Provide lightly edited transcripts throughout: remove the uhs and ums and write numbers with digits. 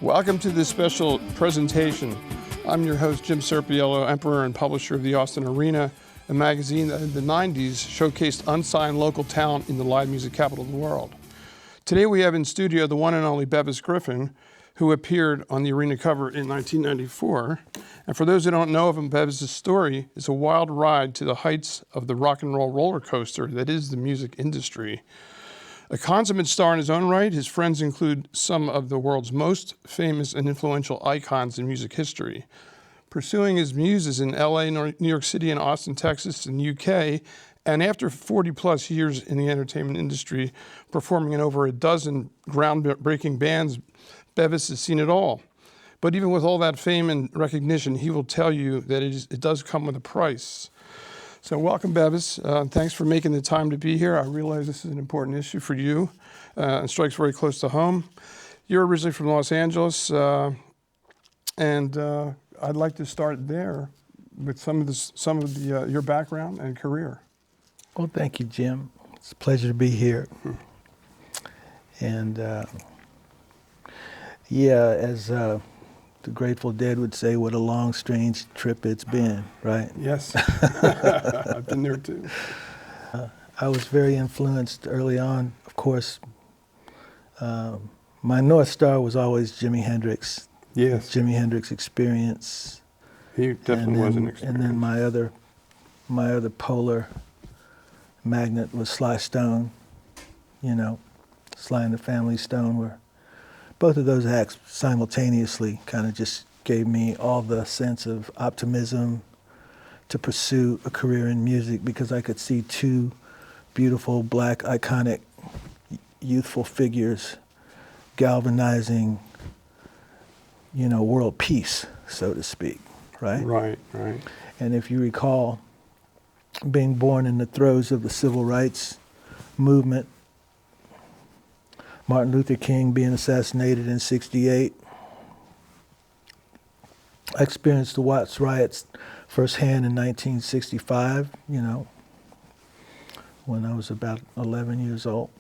Welcome to this special presentation. I'm your host, Jim Serpiello, Emperor and publisher of the Austin Arena, a magazine that in the 90s showcased unsigned local talent in the live music capital of the world. Today we have in studio the one and only Bevis Griffin, who appeared on the Arena cover in 1994. And for those who don't know of him, Bevis' story is a wild ride to the heights of the rock and roll roller coaster that is the music industry. A consummate star in his own right, his friends include some of the world's most famous and influential icons in music history. Pursuing his muses in LA, New York City, and Austin, Texas, and UK, and after 40 plus years in the entertainment industry, performing in over a dozen groundbreaking bands, Bevis has seen it all. But even with all that fame and recognition, he will tell you that it does come with a price. So welcome, Bevis. Thanks for making the time to be here. I realize this is an important issue for you and strikes very close to home. You're originally from Los Angeles, and I'd like to start there with some of your background and career. Well, thank you, Jim. It's a pleasure to be here. And as the Grateful Dead would say, what a long, strange trip it's been, right? Yes, I've been there too. I was very influenced early on. Of course, my North Star was always Jimi Hendrix. Yes. Jimi Hendrix experience. He definitely was an experience. And then my other polar magnet was Sly Stone, Sly and the Family Stone, where both of those acts simultaneously kind of just gave me all the sense of optimism to pursue a career in music, because I could see two beautiful, black, iconic, youthful figures galvanizing, world peace, so to speak, right? Right. And if you recall, being born in the throes of the civil rights movement, Martin Luther King being assassinated in '68. I experienced the Watts riots firsthand in 1965, when I was about 11 years old.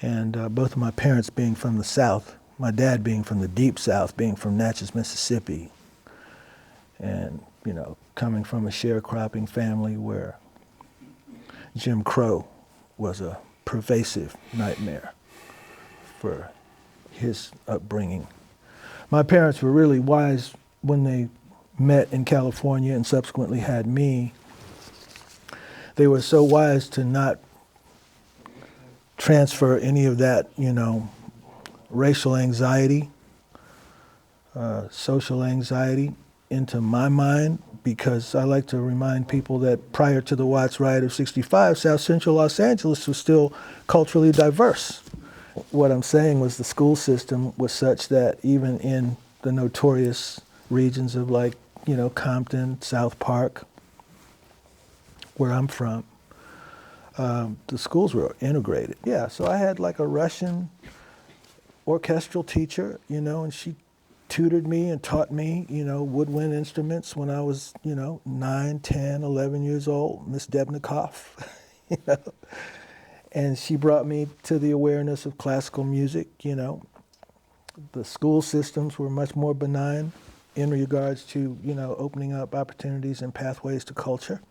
And both of my parents being from the South, my dad being from the deep South, being from Natchez, Mississippi, and, coming from a sharecropping family where Jim Crow was a pervasive nightmare for his upbringing. My parents were really wise when they met in California and subsequently had me. They were so wise to not transfer any of that, racial anxiety, social anxiety into my mind, because I like to remind people that prior to the Watts riot of '65, South Central Los Angeles was still culturally diverse. What I'm saying was the school system was such that even in the notorious regions of Compton, South Park, where I'm from, the schools were integrated. Yeah, so I had a Russian orchestral teacher, and she tutored me and taught me, woodwind instruments when I was, 9, 10, 11 years old, Miss Debnikoff, And she brought me to the awareness of classical music, The school systems were much more benign in regards to, opening up opportunities and pathways to culture.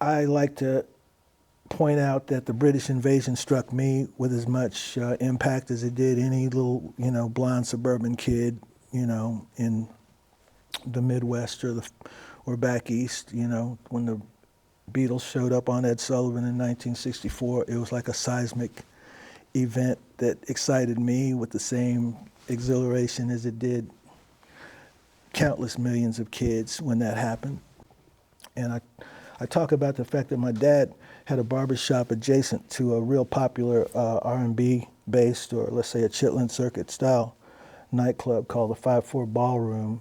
I like to point out that the British invasion struck me with as much impact as it did any little, blonde suburban kid, in the Midwest or back east, when the Beatles showed up on Ed Sullivan in 1964, it was like a seismic event that excited me with the same exhilaration as it did countless millions of kids when that happened. And I talk about the fact that my dad had a barbershop adjacent to a real popular R&B based, or let's say a Chitlin Circuit style nightclub called the 5-4 Ballroom.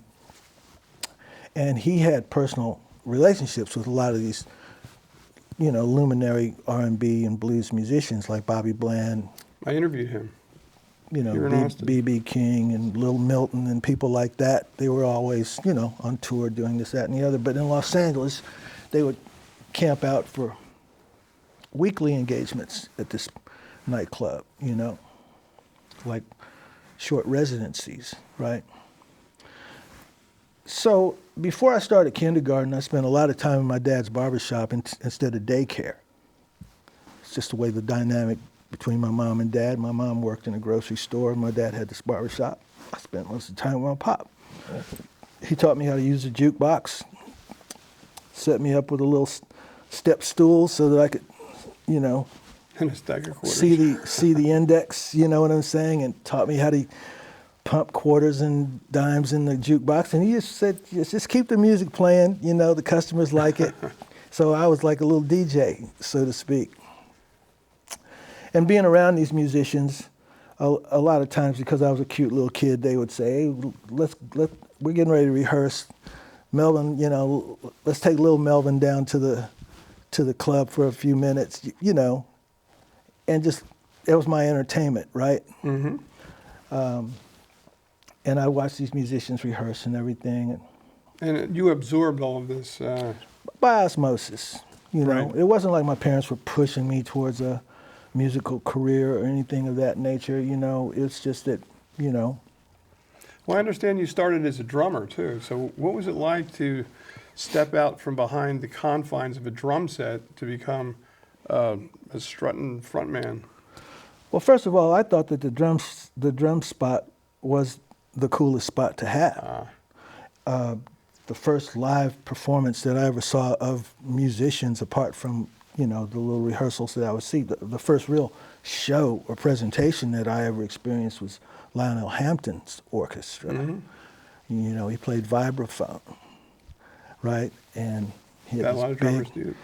And he had personal relationships with a lot of these, luminary R&B and blues musicians like Bobby Bland. I interviewed him. B.B. King and Lil Milton and people like that. They were always, on tour doing this, that, and the other. But in Los Angeles, they would camp out for weekly engagements at this nightclub, like short residencies, right? So before I started kindergarten, I spent a lot of time in my dad's barbershop instead of daycare. It's just the way the dynamic between my mom and dad. My mom worked in a grocery store. My dad had this barbershop. I spent most of the time with my pop. He taught me how to use a jukebox, set me up with a little step stool so that I could, you know, And a stack of quarters. see the index, you know what I'm saying, and taught me how to pump quarters and dimes in the jukebox. And he just said, just keep the music playing, you know, the customers like it. So I was like a little DJ, so to speak. And being around these musicians, a lot of times because I was a cute little kid, they would say, hey, we're getting ready to rehearse. Melvin, you know, let's take little Melvin down to the club for a few minutes, you know, and just, it was my entertainment, right? Mm-hmm. And I watched these musicians rehearse and everything. And you absorbed all of this. By osmosis, you know. Right. It wasn't like my parents were pushing me towards a musical career or anything of that nature, you know. It's just that, you know. Well, I understand you started as a drummer too. So what was it like to step out from behind the confines of a drum set to become a strutting frontman? Well, first of all, I thought that the drum spot was the coolest spot to have. The first live performance that I ever saw of musicians, apart from, you know, the little rehearsals that I would see, the first real show or presentation that I ever experienced was Lionel Hampton's orchestra. Mm-hmm. You know, he played vibraphone, right? And he had That a this lot of drummers do.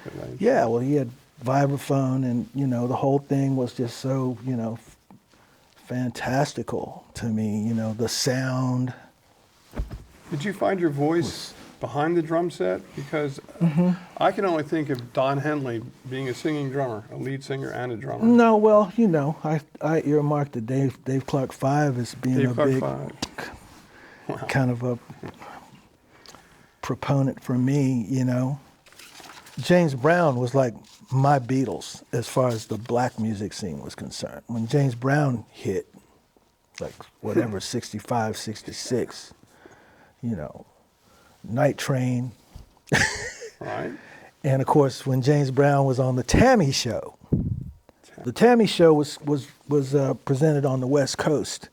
yeah, well, he had vibraphone, and, you know, the whole thing was just so, you know, fantastical to me, you know, the sound. Did you find your voice behind the drum set? Because I can only think of Don Henley being a singing drummer, a lead singer and a drummer. No, well, you know, I earmarked the Dave Clark Five as being Dave a Clark big Five. Wow. kind of a proponent for me, you know. James Brown was like my Beatles as far as the black music scene was concerned. When James Brown hit, like whatever, 65, 66, you know, Night Train. Right. And of course, when James Brown was on the Tammy Show, the Tammy Show was presented on the West Coast.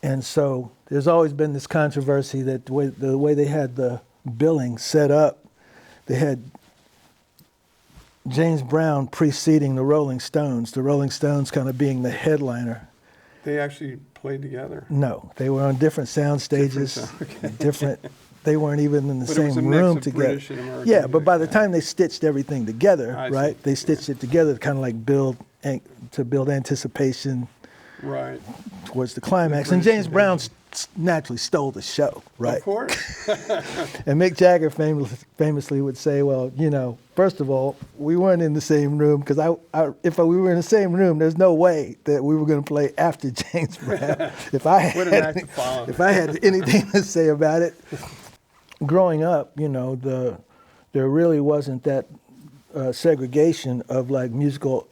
And so there's always been this controversy that the way they had the billing set up, they had James Brown preceding the Rolling Stones kind of being the headliner. They actually played together. No, they were on different sound stages, different. They weren't even in the But it was same a mix room of together. British and American Yeah, but music, by the yeah. time they stitched everything together, I right? see, They stitched it together to kind of like build anticipation Right. towards the climax. The And British James Brown invasion. naturally stole the show, right? Of course. And Mick Jagger famously would say, well, you know, first of all, we weren't in the same room because if we were in the same room, there's no way that we were going to play after James Brown. If I What an act to follow. if I had anything to say about it, growing up, you know, there really wasn't that segregation of like musical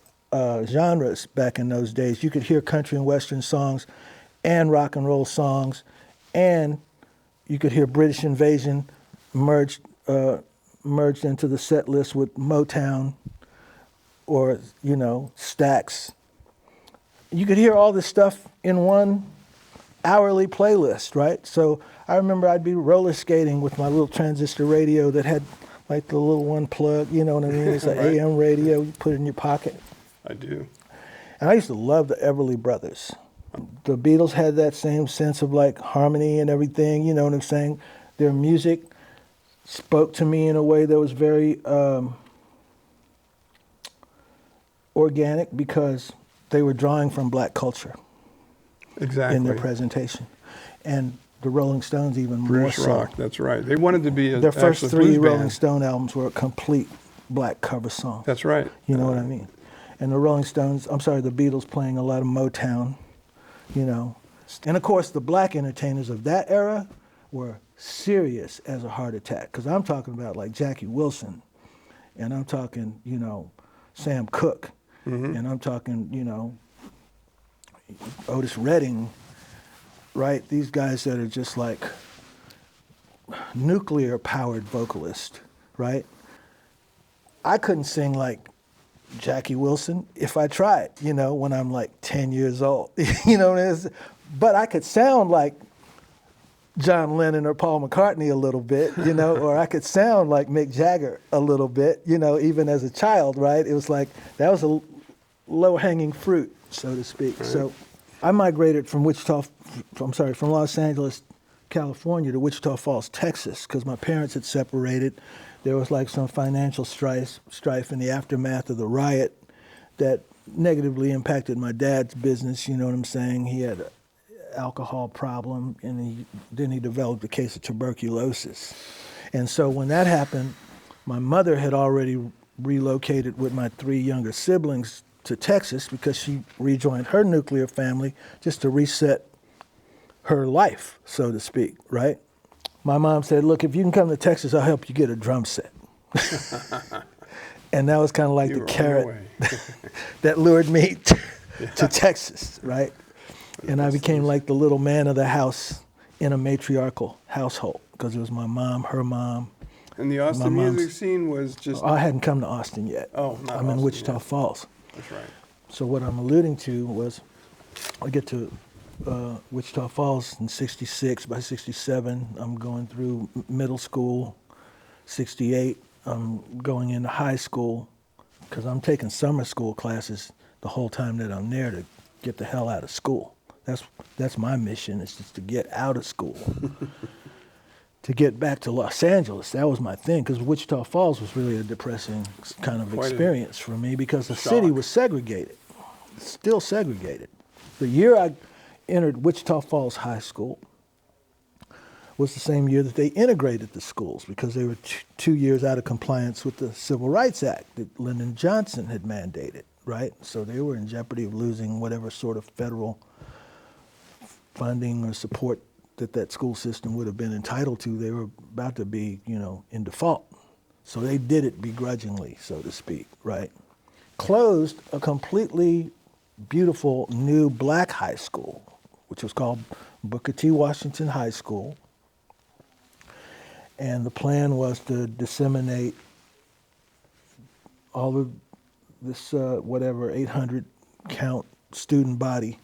genres back in those days. You could hear country and western songs and rock and roll songs, and you could hear British Invasion merged into the set list with Motown or, you know, Stax. You could hear all this stuff in one hourly playlist, right? So I remember I'd be roller skating with my little transistor radio that had like the little one plug, you know what I mean? It's an Right. AM radio, you put it in your pocket. I do. And I used to love the Everly Brothers. The Beatles had that same sense of like harmony and everything, you know what I'm saying? Their music spoke to me in a way that was very organic because they were drawing from black culture Exactly. in their presentation. And the Rolling Stones even British more so. rock, that's right. They wanted to be a Their first actual three blues Rolling band. Stone albums were a complete black cover song. That's right. You know what I mean? And the the Beatles playing a lot of Motown, you know. And of course, the black entertainers of that era were serious as a heart attack. Because I'm talking about like Jackie Wilson, and I'm talking, you know, Sam Cooke, and I'm talking, you know, Otis Redding, right? These guys that are just like nuclear-powered vocalists, right? I couldn't sing like Jackie Wilson if I tried, when I'm like 10 years old, but I could sound like John Lennon or Paul McCartney a little bit, or I could sound like Mick Jagger a little bit, even as a child, right? It was like, that was a low-hanging fruit, so to speak. Right. So I migrated from Los Angeles, California to Wichita Falls, Texas, because my parents had separated. There was like some financial strife in the aftermath of the riot that negatively impacted my dad's business, you know what I'm saying? He had an alcohol problem, and then he developed a case of tuberculosis. And so when that happened, my mother had already relocated with my 3 younger siblings to Texas because she rejoined her nuclear family just to reset her life, so to speak, right? My mom said, look, if you can come to Texas, I'll help you get a drum set. And that was kind of like the carrot that lured me to Texas, right? And I became like the little man of the house in a matriarchal household because it was my mom, her mom. And the Austin music scene was just... I hadn't come to Austin yet. Oh, not I'm in Wichita Falls. That's right. So what I'm alluding to was I get to Wichita Falls in 66. By 67, I'm going through middle school. 68, I'm going into high school because I'm taking summer school classes the whole time that I'm there to get the hell out of school. That's my mission, is just to get out of school. To get back to Los Angeles, that was my thing, because Wichita Falls was really a depressing kind of experience for me because the city was segregated, still segregated. The year I entered Wichita Falls High School was the same year that they integrated the schools because they were 2 years out of compliance with the Civil Rights Act that Lyndon Johnson had mandated, right? So they were in jeopardy of losing whatever sort of federal funding or support that school system would have been entitled to. They were about to be, in default. So they did it begrudgingly, so to speak, right? Closed a completely beautiful new black high school, which was called Booker T. Washington High School. And the plan was to disseminate all of this, 800 count student body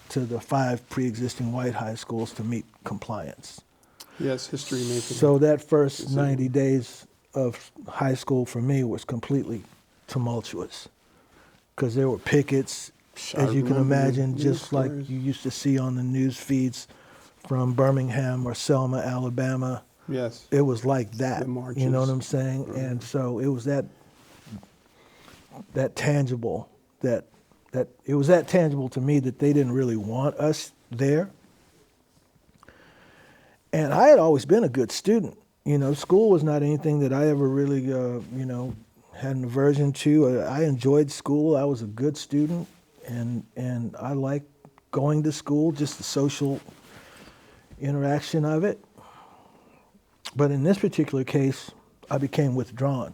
to the 5 pre-existing white high schools to meet compliance. Yes, history making. So that first 90 days of high school for me was completely tumultuous because there were pickets, as you can imagine, just like you used to see on the news feeds from Birmingham or Selma, Alabama. Yes. It was like that, you know what I'm saying? Right. And so it was that tangible, that it was that tangible to me that they didn't really want us there. And I had always been a good student. School was not anything that I ever really, had an aversion to. I enjoyed school. I was a good student, and I liked going to school, just the social interaction of it. But in this particular case, I became withdrawn.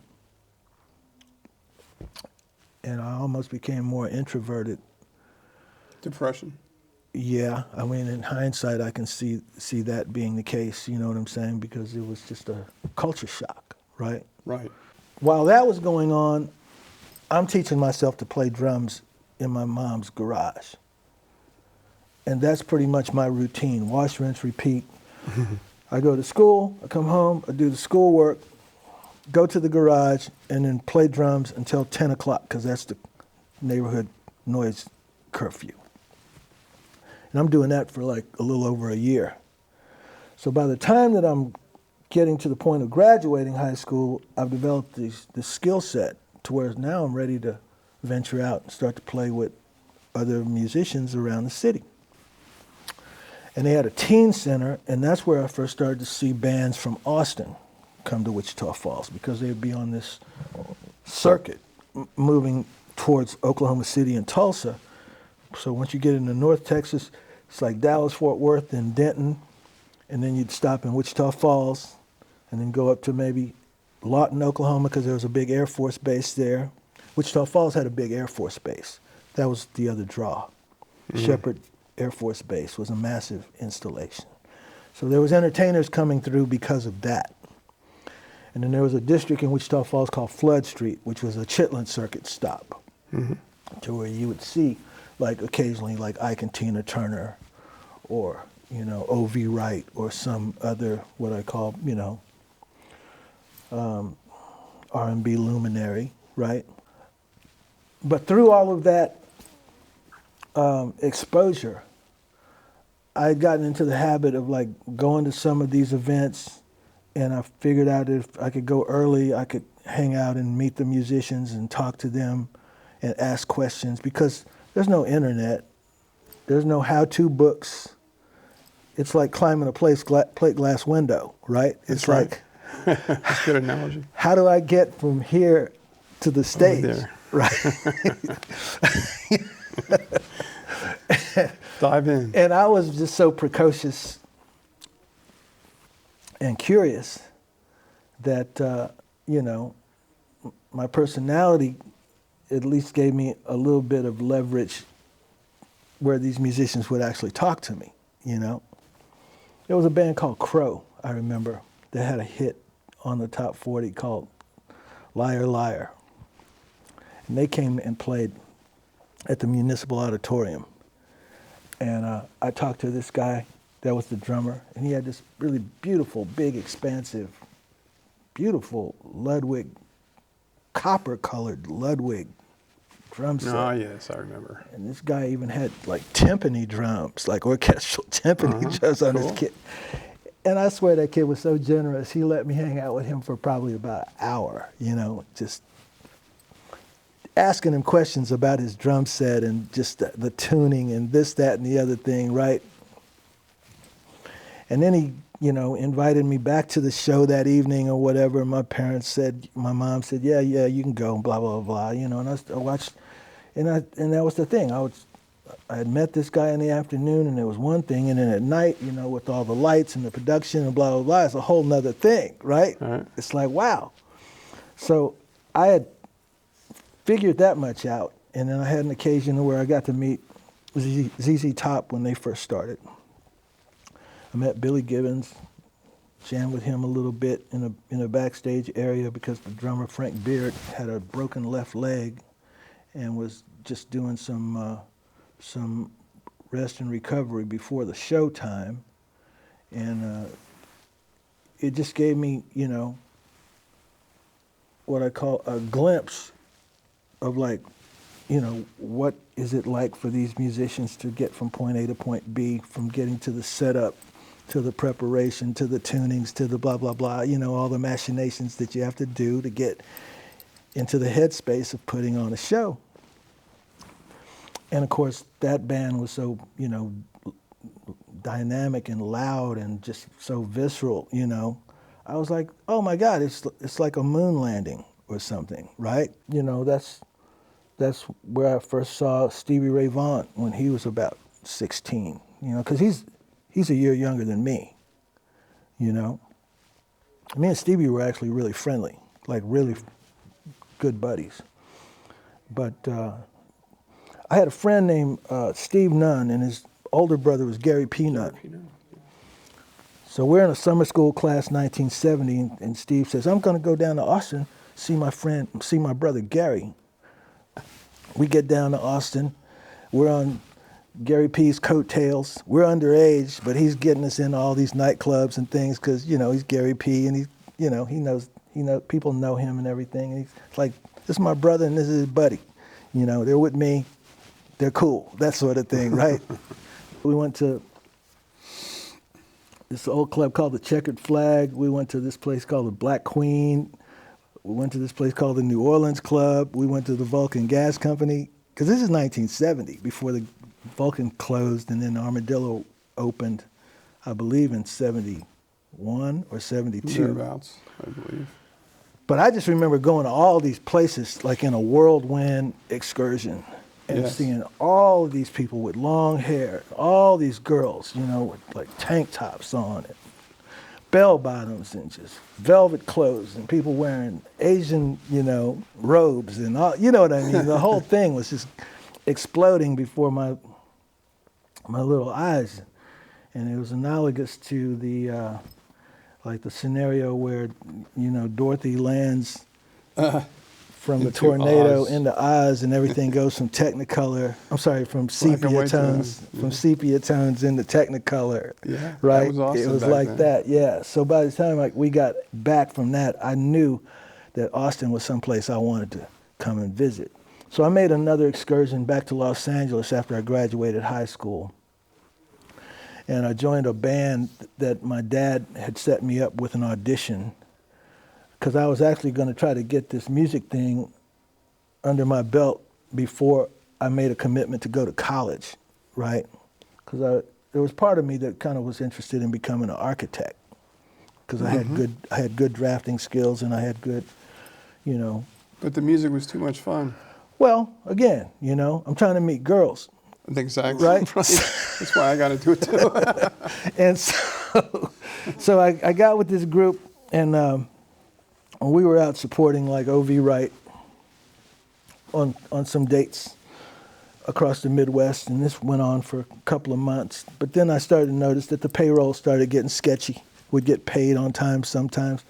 And I almost became more introverted. Depression? Yeah, I mean, in hindsight, I can see that being the case, you know what I'm saying? Because it was just a culture shock, right? Right. While that was going on, I'm teaching myself to play drums in my mom's garage. And that's pretty much my routine, wash, rinse, repeat. I go to school, I come home, I do the schoolwork, go to the garage, and then play drums until 10 o'clock, because that's the neighborhood noise curfew. And I'm doing that for like a little over a year. So by the time that I'm getting to the point of graduating high school, I've developed this skill set to where now I'm ready to venture out and start to play with other musicians around the city. And they had a teen center, and that's where I first started to see bands from Austin come to Wichita Falls, because they'd be on this circuit moving towards Oklahoma City and Tulsa. So once you get into North Texas, it's like Dallas, Fort Worth, and Denton, and then you'd stop in Wichita Falls, and then go up to maybe Lawton, Oklahoma, because there was a big Air Force base there. Wichita Falls had a big Air Force base. That was the other draw. Shepherd Air Force Base was a massive installation. So there was entertainers coming through because of that. And then there was a district in Wichita Falls called Flood Street, which was a Chitlin Circuit stop, to where you would see, like occasionally, like Ike and Tina Turner, or O.V. Wright, or some other what I call R&B luminary, right? But through all of that exposure, I had gotten into the habit of like going to some of these events, and I figured out if I could go early, I could hang out and meet the musicians and talk to them and ask questions, because there's no internet, there's no how-to books. It's like climbing a plate glass window, right? It's like, that's a good analogy. How do I get from here to the stage, right? Dive in. And I was just so precocious and curious that, my personality at least gave me a little bit of leverage where these musicians would actually talk to me, There was a band called Crow, I remember, that had a hit on the top 40 called Liar, Liar. And they came and played at the Municipal Auditorium. And I talked to this guy that was the drummer, and he had this really beautiful, big, expansive, beautiful Ludwig, copper-colored Ludwig drum set. Oh, yes, I remember. And this guy even had like timpani drums, like orchestral timpani drums on his kit. And I swear that kid was so generous. He let me hang out with him for probably about an hour, just asking him questions about his drum set and just the tuning and this, that, and the other thing, right? And then he, invited me back to the show that evening or whatever. And my mom said, yeah, you can go, blah, blah, blah, and I watched, and that was the thing. I had met this guy in the afternoon, and it was one thing, and then at night, with all the lights and the production and blah, blah, blah, it's a whole nother thing, right? It's like, wow. So I had figured that much out, and then I had an occasion where I got to meet ZZ Top when they first started. I met Billy Gibbons, jammed with him a little bit in a backstage area because the drummer Frank Beard had a broken left leg and was just doing some rest and recovery before the show time, and it just gave me, what I call a glimpse of like, what is it like for these musicians to get from point A to point B, from getting to the setup, to the preparation, to the tunings, to the blah, blah, blah, all the machinations that you have to do to get into the headspace of putting on a show. And of course, that band was so, dynamic and loud and just so visceral, I was like, oh my God, it's like a moon landing or something, right? That's where I first saw Stevie Ray Vaughan when he was about 16, because he's a year younger than me, Me and Stevie were actually really friendly, like really good buddies. But I had a friend named Steve Nunn, and his older brother was Gary P. Nunn. So we're in a summer school class, 1970, and Steve says, I'm going to go down to Austin, see my brother Gary. We get down to Austin. We're on Gary P's coattails. We're underage, but he's getting us into all these nightclubs and things because, he's Gary P. and he knows, people know him and everything. And he's like, this is my brother and this is his buddy. They're with me. They're cool, that sort of thing, right? We went to this old club called the Checkered Flag. We went to this place called the Black Queen. We went to this place called the New Orleans Club. We went to the Vulcan Gas Company, because this is 1970, before the Vulcan closed and then Armadillo opened, I believe in 71 or 72. Thereabouts, I believe. But I just remember going to all these places like in a whirlwind excursion and seeing all of these people with long hair, all these girls, with like tank tops on it, bell bottoms and just velvet clothes, and people wearing Asian, robes and all, what I mean? The whole thing was just exploding before my my little eyes. And it was analogous to the, like the scenario where, you know, Dorothy lands from the Into tornado Oz. into Oz, and everything goes from Technicolor. I'm sorry, from Black and sepia white tones, to- from sepia tones into Technicolor. Yeah, that right. was awesome It was back like then. that, yeah. So by the time like we got back from that, I knew that Austin was someplace I wanted to come and visit. So I made another excursion back to Los Angeles after I graduated high school. And I joined a band that my dad had set me up with an audition, because I was actually going to try to get this music thing under my belt before I made a commitment to go to college, right? Because there was part of me that kind of was interested in becoming an architect, because I had good drafting skills, and I had good, you know. But the music was too much fun. Well, again, you know, I'm trying to meet girls. Exactly. Right. That's why I got to do it too. And so I got with this group, and we were out supporting like O.V. Wright on some dates across the Midwest, and this went on for a couple of months. But then I started to notice that the payroll started getting sketchy. We'd get paid on time sometimes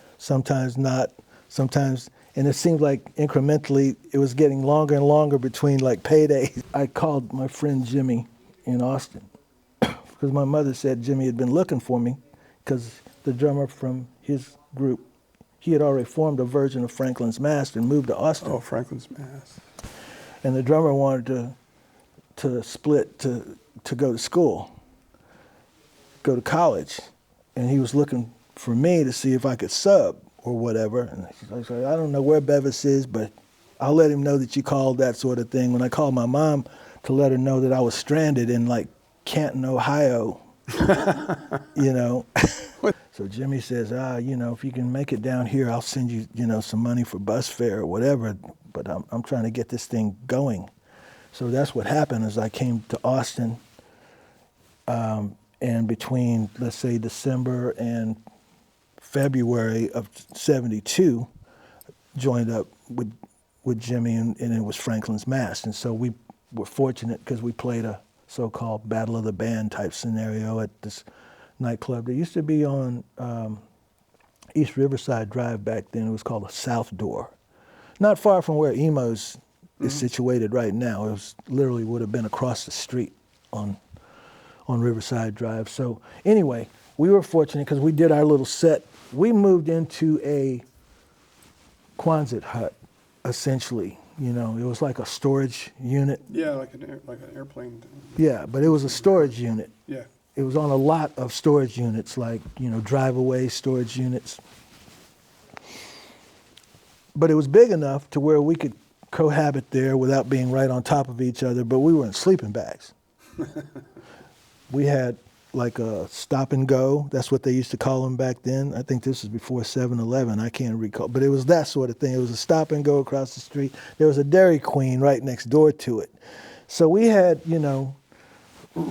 not, sometimes, and it seemed like incrementally it was getting longer and longer between like paydays. I called my friend Jimmy in Austin, because my mother said Jimmy had been looking for me, because the drummer from his group, he had already formed a version of Franklin's Mass and moved to Austin. Oh, Franklin's Mass. And the drummer wanted to split to go to school, go to college. And he was looking for me to see if I could sub or whatever. And I said, I don't know where Bevis is, but I'll let him know that you called, that sort of thing. When I called my mom to let her know that I was stranded in like Canton, Ohio, you know. So Jimmy says, you know, if you can make it down here, I'll send you, you know, some money for bus fare or whatever. But I'm trying to get this thing going. So that's what happened. As I came to Austin, and between, let's say, December and February of '72, joined up with Jimmy, and it was Franklin's Mass. And so we were fortunate because we played a so-called Battle of the Band type scenario at this nightclub that used to be on East Riverside Drive back then. It was called a South Door. Not far from where Emo's is situated right now. It was literally would have been across the street on Riverside Drive. So anyway, we were fortunate because we did our little set. We moved into a Quonset hut, essentially. You know, it was like a storage unit. Yeah, like an airplane. Yeah, but it was a storage unit. Yeah. It was on a lot of storage units, like, you know, drive-away storage units. But it was big enough to where we could cohabit there without being right on top of each other, but we were in sleeping bags. We had like a stop and go. That's what they used to call them back then. I think this was before 7-Eleven. I can't recall. But it was that sort of thing. It was a stop and go across the street. There was a Dairy Queen right next door to it. So we had, you know,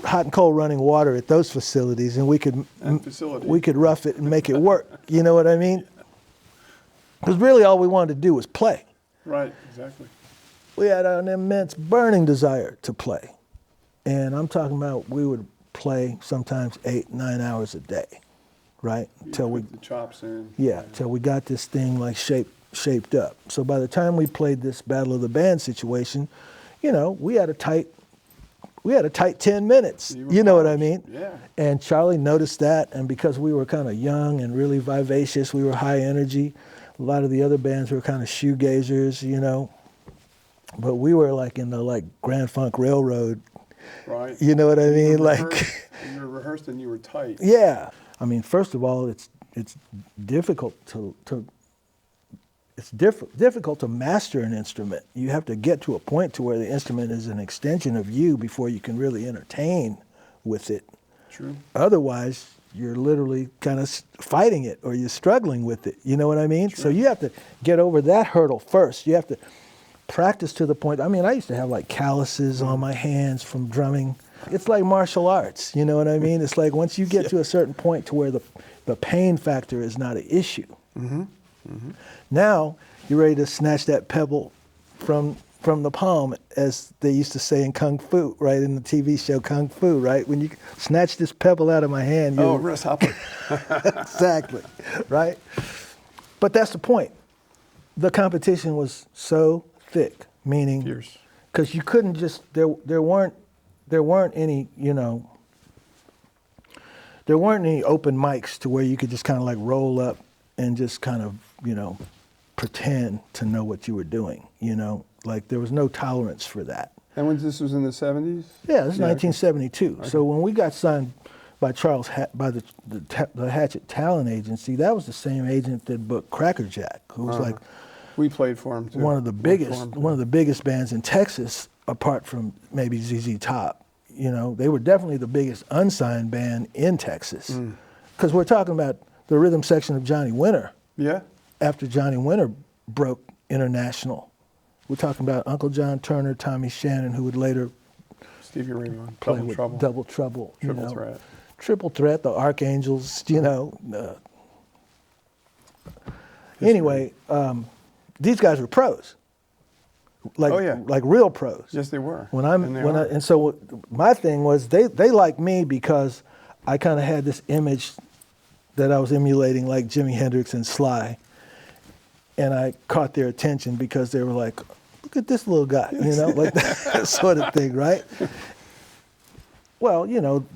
hot and cold running water at those facilities, and we could rough it and make it work. You know what I mean? Because really all we wanted to do was play. Right, exactly. We had an immense burning desire to play. And I'm talking about we would play sometimes 8-9 hours a day, right? Until we put the chops in. Yeah, till we got this thing like shaped up. So by the time we played this Battle of the Band situation, you know, we had a tight 10 minutes. You know what I mean? Yeah. And Charlie noticed that, and because we were kind of young and really vivacious, we were high energy. A lot of the other bands were kind of shoegazers, you know. But we were like in the like Grand Funk Railroad. Right. You know what I mean? You were rehearsed and you were tight. Yeah. I mean, first of all, it's difficult difficult to master an instrument. You have to get to a point to where the instrument is an extension of you before you can really entertain with it. True. Otherwise, you're literally kind of fighting it, or you're struggling with it. You know what I mean? Sure. So you have to get over that hurdle first. You have to practice to the point. I mean, I used to have like calluses on my hands from drumming. It's like martial arts. You know what I mean? It's like once you get to a certain point to where the pain factor is not an issue. Mm-hmm. Mm-hmm. Now you're ready to snatch that pebble from from the palm, as they used to say in Kung Fu, right, in the TV show Kung Fu, right? When you snatch this pebble out of my hand, you... Oh, wrist hopper. Exactly, right? But that's the point. The competition was so thick, meaning... Fierce. Because you couldn't just... There weren't any, you know... There weren't any open mics to where you could just kind of like roll up and just kind of, you know, pretend to know what you were doing, you know? Like, there was no tolerance for that. And when this was in the 70s? Yeah, this is 1972. Okay. So when we got signed by the Hatchet Talent Agency, that was the same agent that booked Crackerjack, who was like we played for him too. one of the biggest bands in Texas, apart from maybe ZZ Top. You know, they were definitely the biggest unsigned band in Texas. Because we're talking about the rhythm section of Johnny Winter. Yeah. After Johnny Winter broke international. We're talking about Uncle John Turner, Tommy Shannon, who would later Stevie Ray Vaughan, play Double with Trouble. Double Trouble. Triple Threat. Triple Threat, the Archangels, you know. Anyway, these guys were pros. Like, Oh, yeah. like real pros. Yes, they were. And so my thing was they liked me because I kind of had this image that I was emulating, like Jimi Hendrix and Sly, and I caught their attention because they were like, "Look at this little guy," you know, like that sort of thing, right? Well, you know,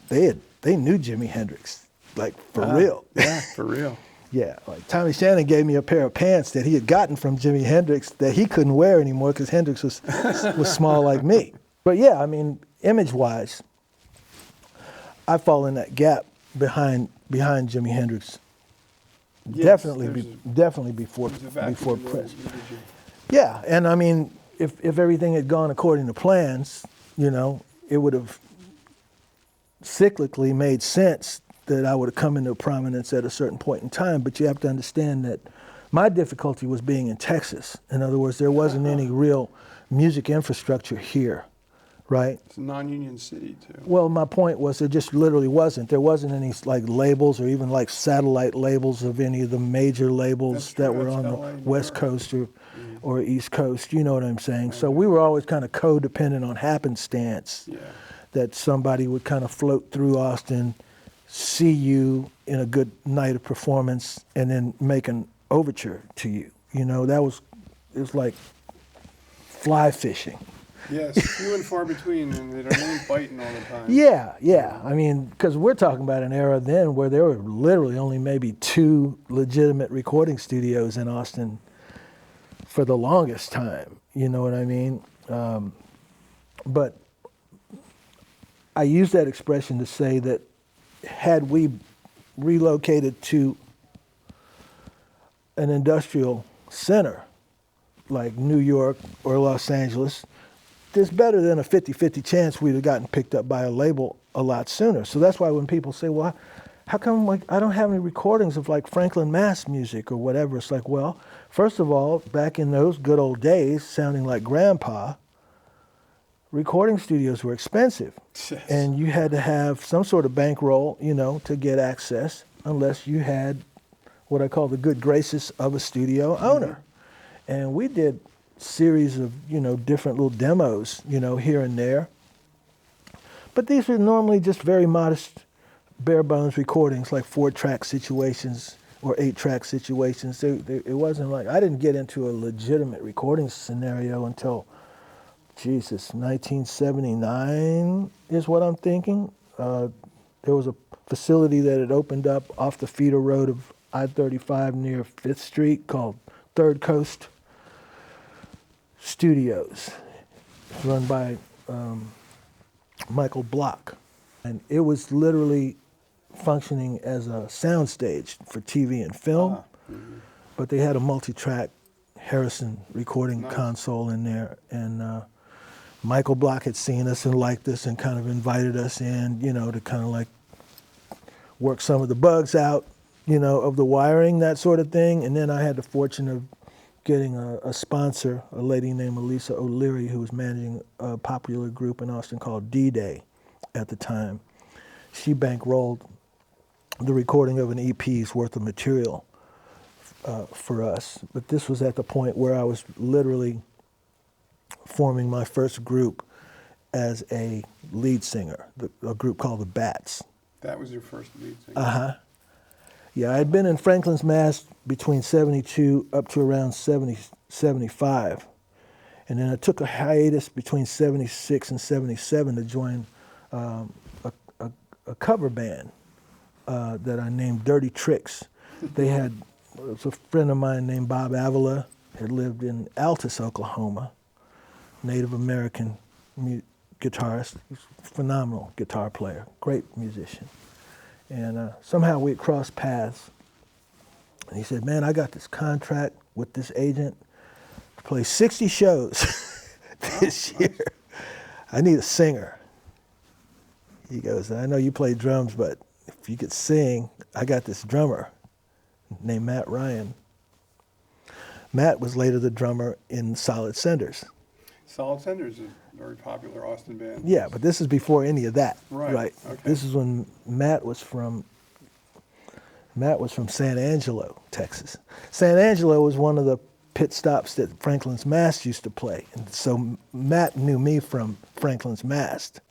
they knew Jimi Hendrix, like for real. Yeah, for real. Yeah, like Tommy Shannon gave me a pair of pants that he had gotten from Jimi Hendrix that he couldn't wear anymore because Hendrix was small like me. But yeah, I mean, image-wise, I fall in that gap behind Jimi Hendrix. Yes, Definitely before Prince. There. Yeah, and I mean, if everything had gone according to plans, you know, it would have cyclically made sense that I would have come into prominence at a certain point in time. But you have to understand that my difficulty was being in Texas. In other words, there wasn't any real music infrastructure here, right? It's a non-union city, too. Well, my point was there just literally wasn't. There wasn't any like labels or even like satellite labels of any of the major labels that were on the West Coast or East Coast. You know what I'm saying? So we were always kind of codependent on happenstance. Yeah. That somebody would kind of float through Austin, see you in a good night of performance, and then make an overture to you. You know, it was like fly fishing. Yes, few and far between, and they don't biting all the time. Yeah. I mean, because we're talking about an era then where there were literally only maybe 2 legitimate recording studios in Austin for the longest time. You know what I mean? But I use that expression to say that had we relocated to an industrial center like New York or Los Angeles, there's better than a 50-50 chance we'd have gotten picked up by a label a lot sooner. So that's why when people say, well, how come like I don't have any recordings of like Franklin Mass music or whatever, it's like, well, first of all, back in those good old days, sounding like grandpa, recording studios were expensive. Yes. And you had to have some sort of bankroll, you know, to get access, unless you had what I call the good graces of a studio owner. And we did series of, you know, different little demos, you know, here and there. But these were normally just very modest, bare bones recordings, like 4-track situations or 8-track situations. It wasn't like, I didn't get into a legitimate recording scenario until 1979 is what I'm thinking. There was a facility that had opened up off the feeder road of I-35 near 5th Street called Third Coast Studios, run by Michael Block. And it was literally functioning as a soundstage for TV and film, but they had a multi-track Harrison recording console in there. And Michael Block had seen us and liked us and kind of invited us in, you know, to kind of like work some of the bugs out, you know, of the wiring, that sort of thing. And then I had the fortune of getting a sponsor, a lady named Elisa O'Leary, who was managing a popular group in Austin called D-Day at the time. She bankrolled the recording of an EP's worth of material for us. But this was at the point where I was literally forming my first group as a lead singer, a group called the Bats. That was your first lead singer? Uh-huh. Yeah, I had been in Franklin's Mass between 72 up to around 70, 75. And then I took a hiatus between 76 and 77 to join a cover band that I named Dirty Tricks. It was a friend of mine named Bob Avila, had lived in Altus, Oklahoma, Native American guitarist, phenomenal guitar player, great musician. And somehow we crossed paths. And he said, man, I got this contract with this agent to play 60 shows this year. I need a singer. He goes, I know you play drums, but if you could sing, I got this drummer named Matt Ryan. Matt was later the drummer in Solid Cinders. Solid Cinders is a very popular Austin band. Yeah, but this is before any of that. Right. Okay. This is when Matt was from San Angelo, Texas. San Angelo was one of the pit stops that Franklin's Mast used to play. And so Matt knew me from Franklin's Mast.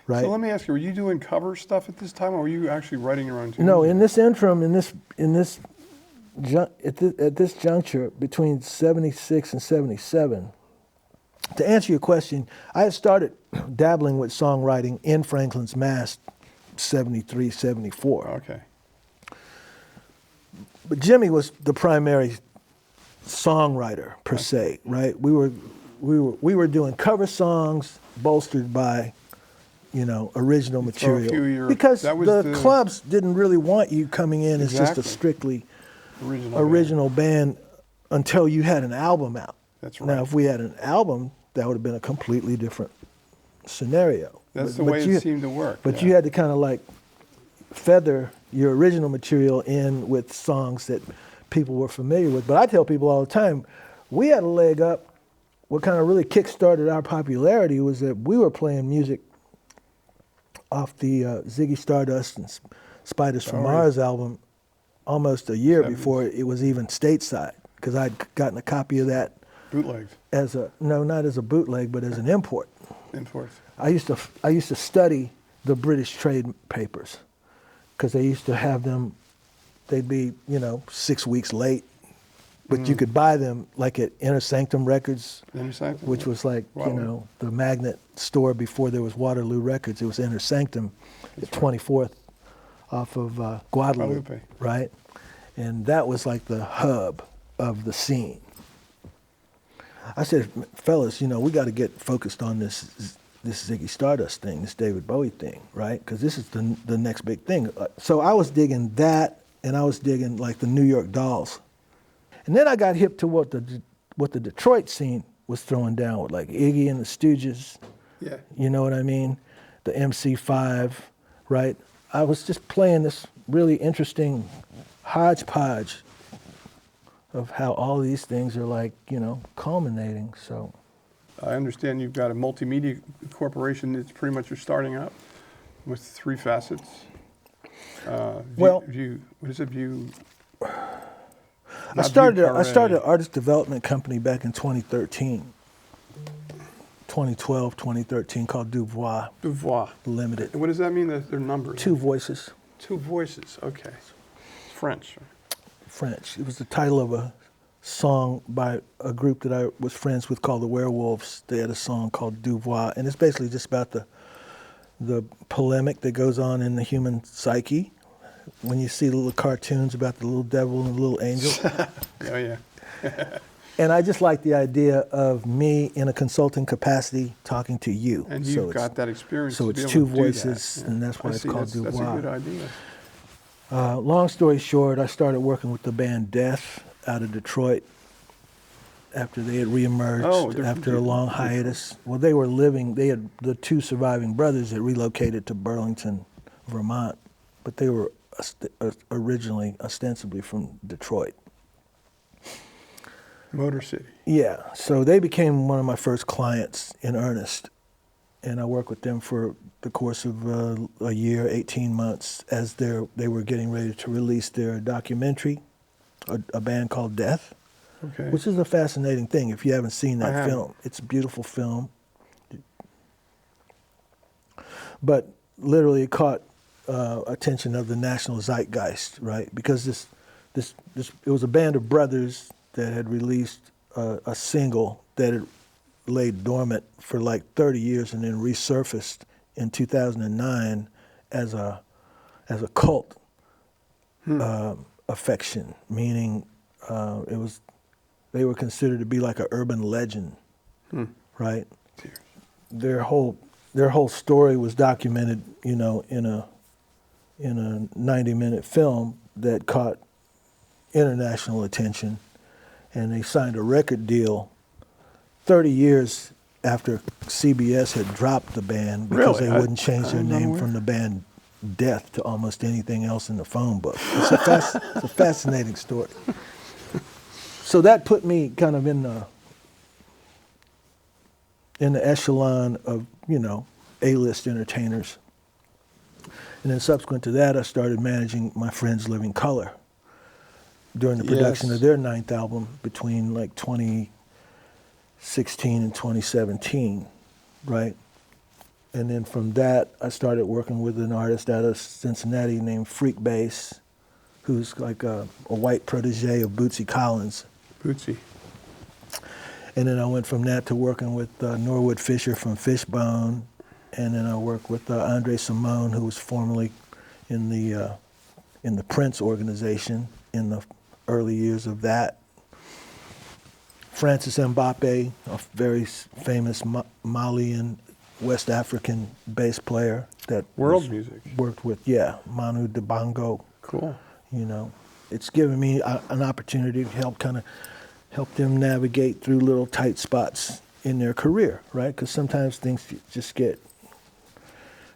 Right. So let me ask you, were you doing cover stuff at this time, or were you actually writing your own tunes? No, in this interim, at this juncture between 76 and 77, to answer your question, I had started dabbling with songwriting in Franklin's Mast 73, 74. Okay. But Jimmy was the primary songwriter per se, right? We were doing cover songs bolstered by original material. Because the clubs didn't really want you coming in as just a strictly original band until you had an album out. That's right. Now, if we had an album, that would have been a completely different scenario. That's the way it seemed to work. But you had to kind of like feather your original material in with songs that people were familiar with. But I tell people all the time, we had a leg up. What kind of really kick-started our popularity was that we were playing music off the Ziggy Stardust and Spiders from Mars album almost a year before it was even stateside, because I'd gotten a copy of that bootlegged not as a bootleg, but as an import. Imports. I used to study the British trade papers, because they used to have them. They'd be 6 weeks late, but you could buy them like at Inner Sanctum Records, which was like the magnet store before there was Waterloo Records. It was Inner Sanctum at 24th off of Guadalupe, right? And that was like the hub of the scene. I said, fellas, we got to get focused on this Ziggy Stardust thing, this David Bowie thing, right? Because this is the next big thing. So I was digging that, and I was digging like the New York Dolls. And then I got hip to what the Detroit scene was throwing down with, like Iggy and the Stooges. Yeah. You know what I mean? The MC5, right? I was just playing this really interesting hodgepodge of how all these things are like, culminating. So I understand you've got a multimedia corporation that's pretty much you're starting up with 3 facets. View. I started an artist development company back in 2013. 2012, 2013, called Duvois Limited. And what does that mean, that their numbers? 2 voices. 2 voices, okay. French. French. It was the title of a song by a group that I was friends with called the Werewolves. They had a song called Duvois, and it's basically just about the polemic that goes on in the human psyche when you see little cartoons about the little devil and the little angel. Oh, yeah. And I just like the idea of me in a consulting capacity talking to you. And you've got that experience. So it's 2 voices, and that's why it's called Duvois. That's a good idea. Long story short, I started working with the band Death out of Detroit after they had reemerged after a long hiatus. Well, they had the 2 surviving brothers that relocated to Burlington, Vermont, but they were originally ostensibly from Detroit. Motor City. Yeah, so they became one of my first clients in earnest, and I worked with them for the course of a year, 18 months, as they were getting ready to release their documentary, a band called Death. Okay. which is a fascinating thing if you haven't seen I that haven't. film. It's a beautiful film. But literally it caught attention of the national zeitgeist, right? Because this it was a band of brothers that had released a single that had laid dormant for like 30 years and then resurfaced in 2009 as a cult affection, meaning they were considered to be like an urban legend, right? Their whole story was documented, in a 90-minute film that caught international attention, and they signed a record deal 30 years after CBS had dropped the band because Really? they wouldn't change their I'm not name aware. from the band Death to almost anything else in the phone book. It's a fascinating story. So that put me kind of in the echelon of, A-list entertainers. And then subsequent to that, I started managing my friends Living Color during the production Yes. of their 9th album between like 2016 and 2017, right? And then from that, I started working with an artist out of Cincinnati named Freak Bass, who's like a white protege of Bootsy Collins. Bootsy. And then I went from that to working with Norwood Fisher from Fishbone. And then I worked with Andre Simone, who was formerly in the Prince organization in the early years of that. Francis Mbappe, a very famous Malian West African bass player that World music. worked with, Manu Dibango. Cool. It's given me an opportunity to help them navigate through little tight spots in their career, right? Because sometimes things just get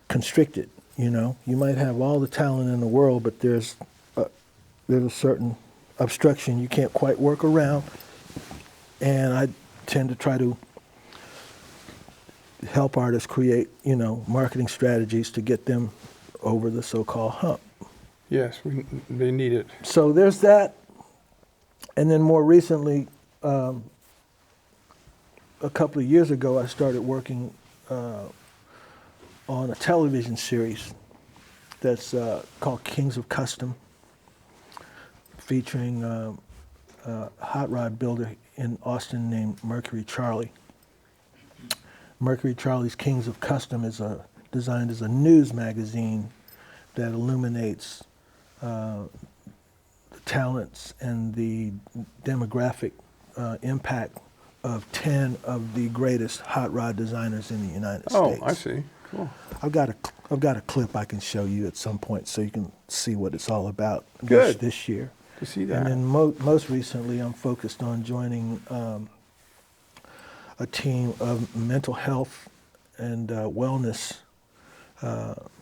constricted, You might have all the talent in the world, but there's a certain obstruction you can't quite work around. And I tend to try to help artists create, marketing strategies to get them over the so-called hump. Yes, they need it. So there's that. And then more recently, a couple of years ago, I started working on a television series that's called Kings of Custom, featuring a hot rod builder in Austin named Mercury Charlie. Mercury Charlie's Kings of Custom is designed as a news magazine that illuminates the talents and the demographic impact of 10 of the greatest hot rod designers in the United States. Oh, I see. Cool. I've got a clip I can show you at some point so you can see what it's all about Good. this year. To see that. And then most recently, I'm focused on joining a team of mental health and wellness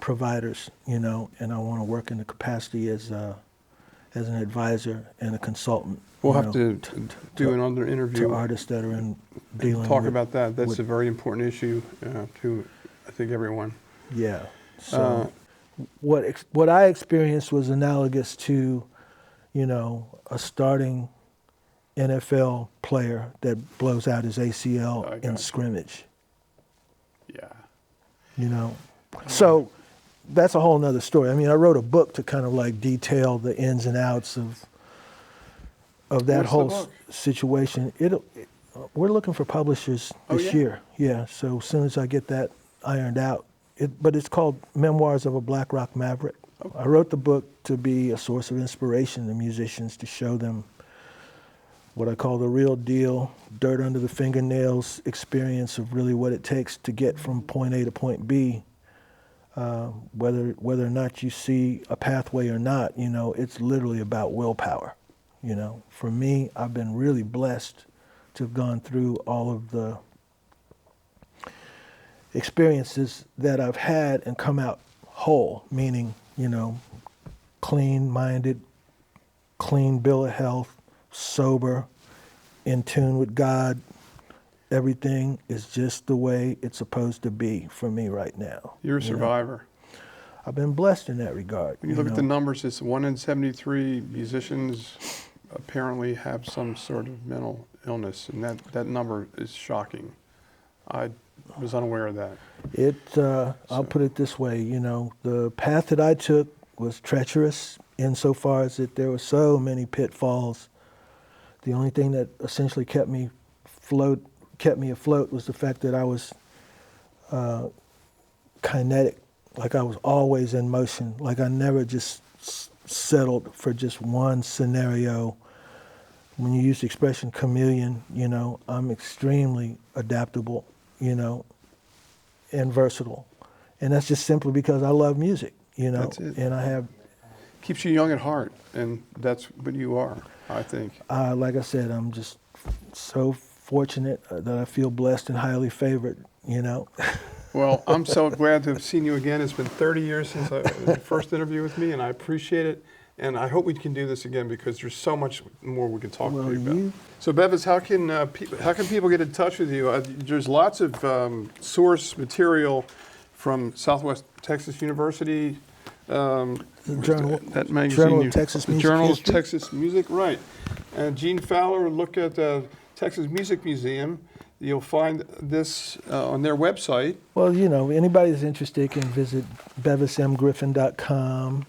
providers, and I want to work in the capacity as an advisor and a consultant. We'll have to do another interview to artists that are dealing talk with, about that. That's with, a very important issue to, I think, everyone. Yeah. So what I experienced was analogous to, a starting NFL player that blows out his ACL in scrimmage. Yeah. So that's a whole nother story. I mean, I wrote a book to kind of like detail the ins and outs of that What's whole the book? situation. We're looking for publishers this year. Yeah. So as soon as I get that ironed out, but it's called Memoirs of a Black Rock Maverick. Okay. I wrote the book to be a source of inspiration to musicians, to show them what I call the real deal, dirt under the fingernails experience of really what it takes to get from point A to point B. Whether or not you see a pathway or not, it's literally about willpower. For me, I've been really blessed to have gone through all of the experiences that I've had and come out whole, meaning, clean-minded, clean bill of health, sober, in tune with God. Everything is just the way it's supposed to be for me right now. You're a survivor. I've been blessed in that regard. When you look at the numbers, it's 1 in 73 musicians apparently have some sort of mental illness, and that number is shocking. I was unaware of that. I'll put it this way, the path that I took was treacherous insofar as that there were so many pitfalls. The only thing that essentially kept me afloat was the fact that I was kinetic, like I was always in motion, like I never just settled for just one scenario. When you use the expression chameleon, I'm extremely adaptable, and versatile. And that's just simply because I love music, That's it. And I have... Keeps you young at heart, and that's what you are, I think. Like I said, I'm just so fortunate that I feel blessed and highly favored, Well, I'm so glad to have seen you again. It's been 30 years since the first interview with me, and I appreciate it. And I hope we can do this again because there's so much more we can talk to you about. So, Bevis, how can people get in touch with you? There's lots of source material from Southwest Texas University. Journal magazine, of Texas the Music Journal History. of Texas Music, right? And Gene Fowler, look at the Texas Music Museum. You'll find this on their website. Well, anybody that's interested can visit bevismgriffin.com.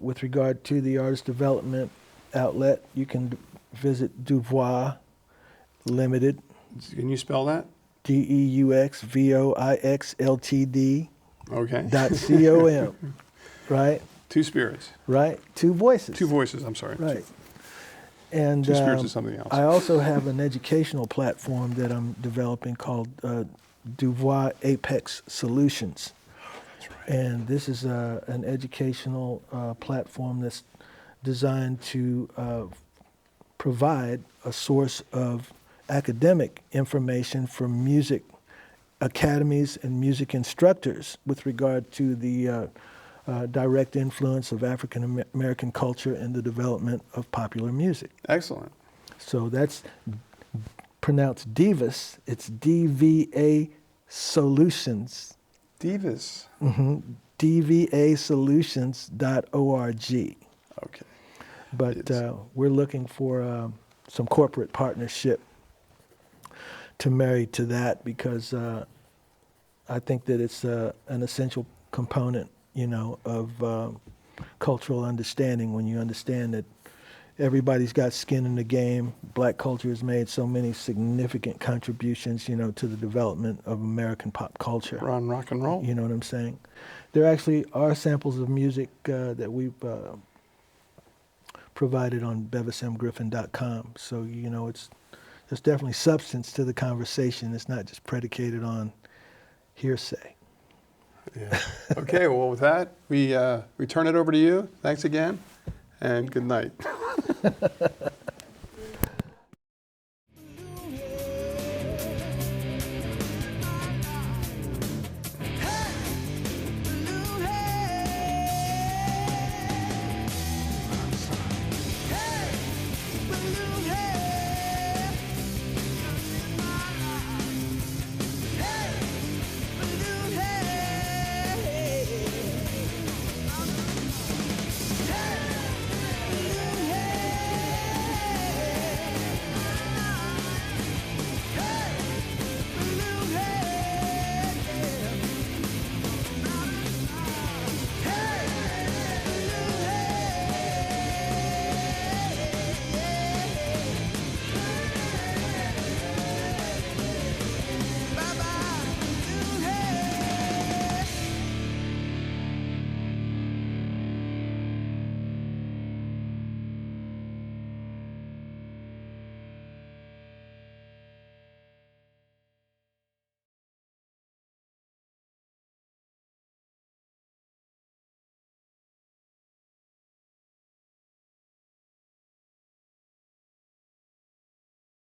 With regard to the artist development outlet, you can visit Duvois Limited. Can you spell that? DEUXVOIX LTD. Okay. .com. Right? Two spirits. Right? Two voices. Two voices, I'm sorry. Right. And Two spirits is something else. I also have an educational platform that I'm developing called Duvois Apex Solutions. That's right. And this is an educational platform that's designed to provide a source of academic information for music academies and music instructors with regard to the direct influence of African American culture in the development of popular music. Excellent. So that's pronounced Bevis. It's DVA Solutions. Bevis. Mm-hmm. DVAsolutions.org. Okay. But we're looking for some corporate partnership to marry to that because I think that it's an essential component, of cultural understanding. When you understand that everybody's got skin in the game, Black culture has made so many significant contributions, to the development of American pop culture. On rock and roll. You know what I'm saying? There actually are samples of music that we've provided on bevismgriffin.com. So, there's definitely substance to the conversation. It's not just predicated on hearsay. Yeah. Okay, well, with that, we turn it over to you. Thanks again, and good night.